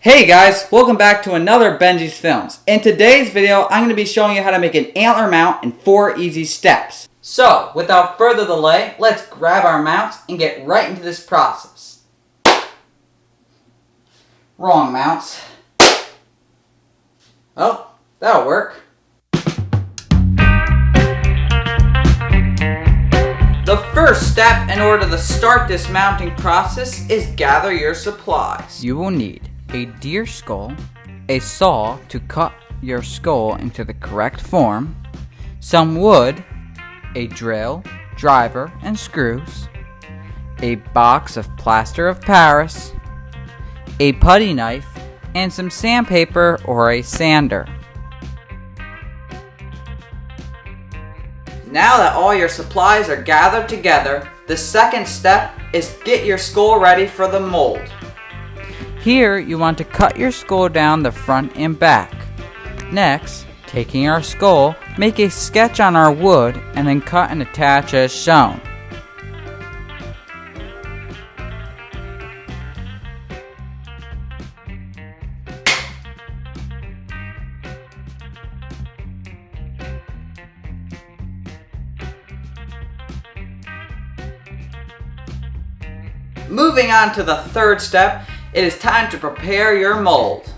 Hey guys, welcome back to another Benji's Films. In today's video, I'm going to be showing you how to make an antler mount in 4 easy steps. So, without further delay, let's grab our mounts and get right into this process. Wrong mounts. Oh, that'll work. The first step in order to start this mounting process is gather your supplies. You will need a deer skull, a saw to cut your skull into the correct form, some wood, a drill, driver, and screws, a box of plaster of Paris, a putty knife, and some sandpaper or a sander. Now that all your supplies are gathered together, the second step is get your skull ready for the mold. Here you want to cut your skull down the front and back. Next, taking our skull, make a sketch on our wood and then cut and attach as shown. Moving on to the third step, it is time to prepare your mold.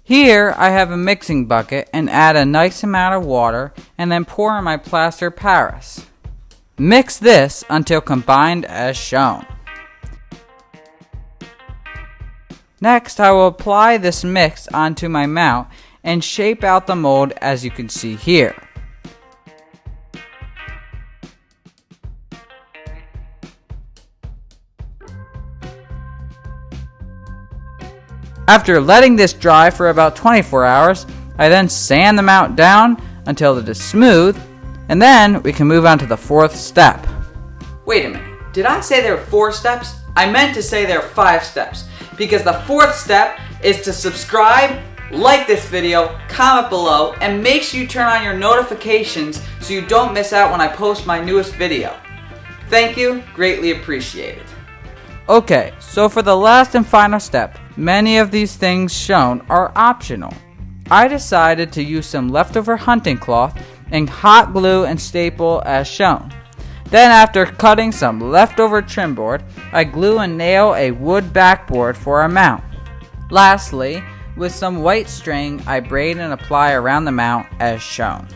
Here I have a mixing bucket and add a nice amount of water and then pour in my plaster Paris. Mix this until combined as shown. Next I will apply this mix onto my mount and shape out the mold as you can see here. After letting this dry for about 24 hours, I then sand the mount down until it is smooth, and then we can move on to the fourth step. Wait a minute, did I say there were 4 steps? I meant to say there are 5 steps, because the fourth step is to subscribe, like this video, comment below, and make sure you turn on your notifications so you don't miss out when I post my newest video. Thank you, greatly appreciated. Okay, so for the last and final step, many of these things shown are optional. I decided to use some leftover hunting cloth and hot glue and staple as shown. Then after cutting some leftover trim board, I glue and nail a wood backboard for a mount. Lastly, with some white string, I braid and apply around the mount as shown.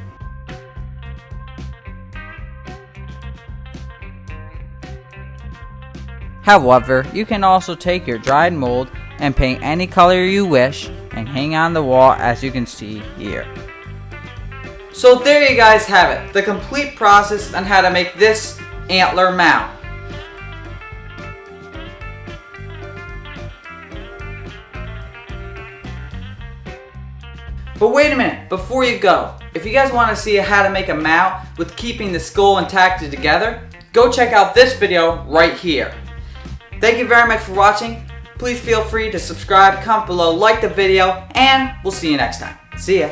However, you can also take your dried mold and paint any color you wish and hang on the wall as you can see here. So there you guys have it, the complete process on how to make this antler mount. But wait a minute, before you go, if you guys want to see how to make a mount with keeping the skull intact together, go check out this video right here. Thank you very much for watching. Please feel free to subscribe, comment below, like the video, and we'll see you next time. See ya.